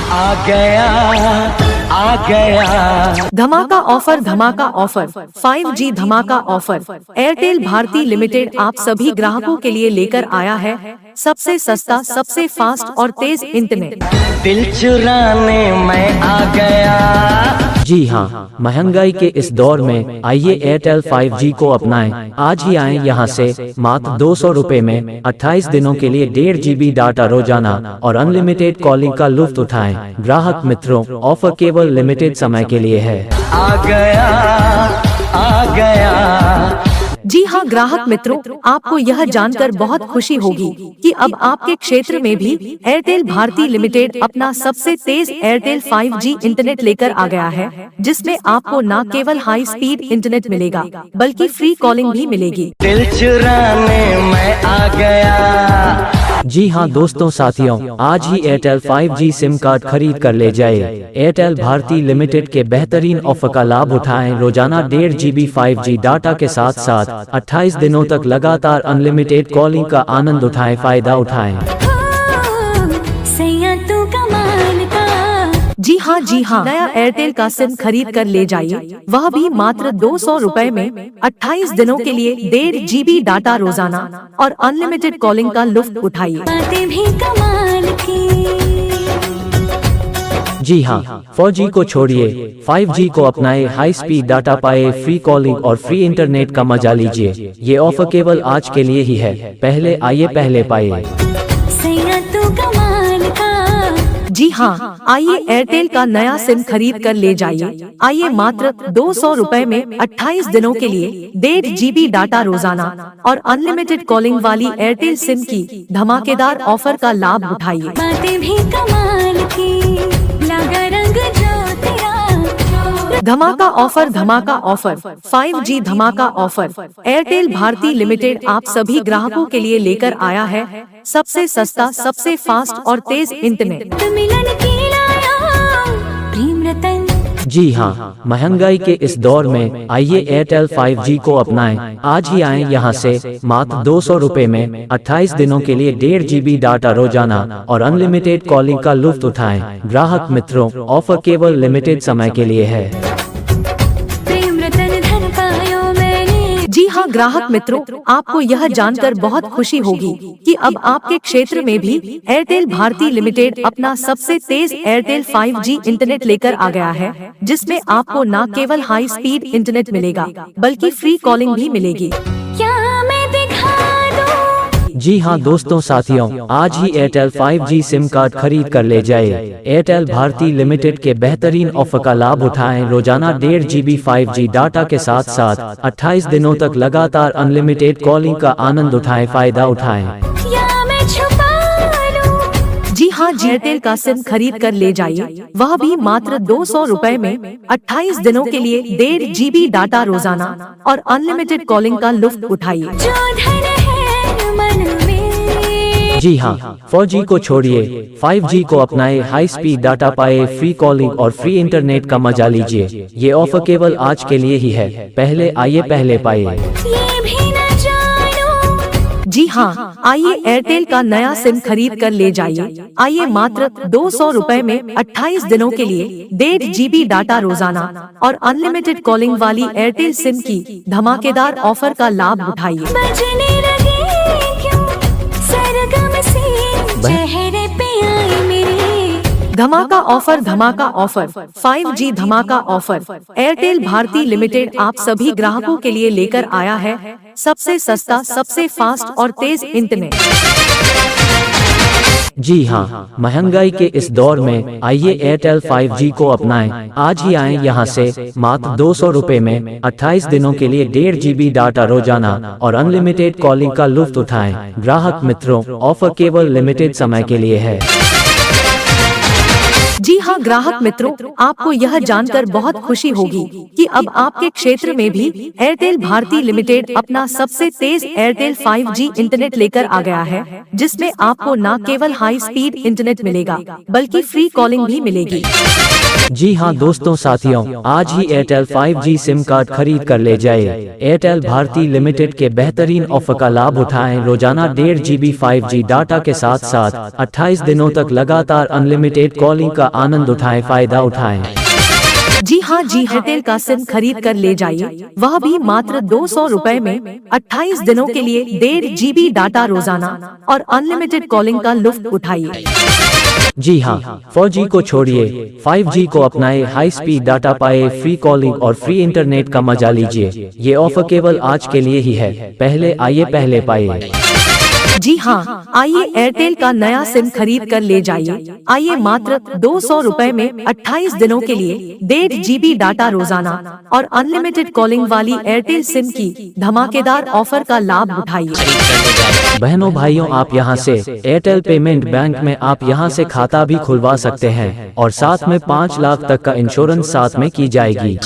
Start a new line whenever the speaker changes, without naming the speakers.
आ गया
धमाका offer 5G धमाका ऑफर एयरटेल भारती लिमिटेड आप सभी ग्राहकों के लिए लेकर आया है सबसे सस्ता सबसे फास्ट और तेज इंटरनेट।
दिल चुराने मैं आ गया।
जी हाँ, महंगाई के इस दौर में आइए एयरटेल 5G को अपनाएं। आज ही आएं यहाँ से मात्र 200 रुपए में 28 दिनों के लिए 1.5 GB डाटा रोजाना और अनलिमिटेड कॉलिंग का लुत्फ उठाएं। ग्राहक मित्रों, ऑफर केवल लिमिटेड समय के लिए है।
आ गया।
जी हाँ ग्राहक मित्रों, आपको यह जानकर बहुत खुशी होगी कि अब आपके क्षेत्र में भी एयरटेल भारती लिमिटेड अपना सबसे तेज एयरटेल 5G इंटरनेट लेकर आ गया है, जिसमें आपको न केवल हाई स्पीड इंटरनेट मिलेगा बल्कि फ्री कॉलिंग भी मिलेगी।
दिल चुराने मैं आ गया।
जी हाँ दोस्तों साथियों, आज ही एयरटेल 5G सिम कार्ड खरीद कर ले जाए। एयरटेल भारती लिमिटेड के बेहतरीन ऑफर का लाभ उठाएं। रोजाना 1.5 GB 5G डाटा के साथ साथ 28 दिनों तक लगातार अनलिमिटेड कॉलिंग का आनंद उठाएं, फायदा उठाएं।
जी हाँ, नया एयरटेल का सिम खरीद कर ले जाइए, वह भी मात्र 200 रुपए में 28 दिनों के लिए 1.5 GB डाटा रोजाना और अनलिमिटेड कॉलिंग का लुत्फ उठाइए।
जी हाँ, 4G को छोड़िए, 5G को अपनाए। हाई स्पीड डाटा पाए, फ्री कॉलिंग और फ्री इंटरनेट का मजा लीजिए। ये ऑफर केवल आज के लिए ही है। पहले आइए पहले पाए।
जी हाँ, आइए एयरटेल का नया सिम खरीद कर ले जाइए। आइए मात्र 200 रुपए में 28 दिनों के लिए 1.5 GB डाटा रोजाना और अनलिमिटेड कॉलिंग वाली एयरटेल सिम की धमाकेदार ऑफर का लाभ उठाइए। धमाका ऑफर 5G धमाका ऑफर एयरटेल भारती लिमिटेड आप सभी ग्राहकों के लिए लेकर आया है सबसे सस्ता सबसे फास्ट और तेज इंटरनेट।
जी हाँ, महंगाई के इस दौर में आइए एयरटेल 5G को अपनाएं। आज ही आएं यहाँ से मात्र 200 रुपए में 28 दिनों के लिए 1.5 GB डाटा रोजाना और अनलिमिटेड कॉलिंग का लुत्फ उठाएं। ग्राहक मित्रों, ऑफर केवल लिमिटेड समय के लिए है।
जी हाँ ग्राहक मित्रों, आपको यह जानकर बहुत खुशी होगी कि अब आपके क्षेत्र में भी एयरटेल भारती लिमिटेड अपना सबसे तेज एयरटेल 5G इंटरनेट लेकर आ गया है, जिसमें आपको न केवल हाई स्पीड इंटरनेट मिलेगा बल्कि फ्री कॉलिंग भी मिलेगी।
जी हाँ दोस्तों साथियों, आज ही एयरटेल 5G सिम कार्ड खरीद कर ले जाए। एयरटेल भारती लिमिटेड के बेहतरीन ऑफर का लाभ उठाएं। रोजाना 1.5 GB 5G डाटा के साथ साथ 28 दिनों तक लगातार अनलिमिटेड कॉलिंग का आनंद उठाएं, फायदा उठाएं।
जी हाँ, एयरटेल का सिम खरीद कर ले जाइए, वह भी मात्र 200 रुपए में 28 दिनों के लिए 1.5 GB डाटा रोजाना और अनलिमिटेड कॉलिंग का लुत्फ उठाइए।
जी हाँ, 4G को छोड़िए, 5G को अपनाए। हाई स्पीड डाटा पाए, फ्री कॉलिंग और फ्री इंटरनेट का मजा लीजिए। ये ऑफर केवल आज के लिए ही है। पहले आइए पहले पाए।
जी हाँ, आइए एयरटेल का नया सिम खरीद कर ले जाइए। आइए मात्र 200 रुपए में 28 दिनों के लिए 1.5 GB डाटा रोजाना और अनलिमिटेड कॉलिंग वाली एयरटेल सिम की धमाकेदार ऑफर का लाभ उठाइए। धमाका ऑफर 5G धमाका ऑफर एयरटेल भारती लिमिटेड आप सभी ग्राहकों के लिए लेकर आया है सबसे सस्ता सबसे फास्ट और तेज इंटरनेट।
जी हाँ, महंगाई के इस दौर में आइए एयरटेल 5G को अपनाएं। आज ही आएं यहाँ से मात्र 200 रुपए में 28 दिनों के लिए 1.5 GB डाटा रोजाना और अनलिमिटेड कॉलिंग का लुत्फ उठाएं। ग्राहक मित्रों, ऑफर केवल लिमिटेड समय के लिए है।
जी हाँ ग्राहक मित्रों, आपको यह जानकर बहुत खुशी होगी कि अब आपके क्षेत्र में भी एयरटेल भारती लिमिटेड अपना सबसे तेज एयरटेल 5G इंटरनेट लेकर आ गया है, जिसमें आपको न केवल हाई स्पीड इंटरनेट मिलेगा बल्कि फ्री कॉलिंग भी मिलेगी।
जी हाँ दोस्तों साथियों, आज ही एयरटेल 5G सिम कार्ड खरीद कर ले जाए। एयरटेल भारती लिमिटेड के बेहतरीन ऑफर का लाभ उठाएं। रोजाना 1.5 GB 5G डाटा के साथ साथ 28 दिनों तक लगातार अनलिमिटेड कॉलिंग का आनंद उठाएं, फायदा उठाएं।
जी हाँ, एयरटेल का सिम खरीद कर ले जाइए, वह भी मात्र 200 रुपए में। 28 दिनों के लिए 1.5 GB डाटा रोजाना और अनलिमिटेड कॉलिंग का लुत्फ उठाइए।
जी हाँ, 4G को छोड़िए, 5G को अपनाए। हाई स्पीड डाटा पाए, फ्री कॉलिंग और फ्री इंटरनेट का मजा लीजिए। ये ऑफर केवल आज के लिए ही है, पहले आइए पहले पाइए।
जी हाँ, आइए एयरटेल का नया सिम खरीद कर ले जाइए। आइए मात्र 200 रुपए में 28 दिनों के लिए 1.5 GB डाटा रोजाना और अनलिमिटेड कॉलिंग वाली एयरटेल सिम की धमाकेदार ऑफर का लाभ उठाइए।
बहनों भाइयों, आप यहां से एयरटेल पेमेंट बैंक में आप यहां से खाता भी खुलवा सकते हैं और साथ में 5 लाख तक का इंश्योरेंस साथ में की जाएगी।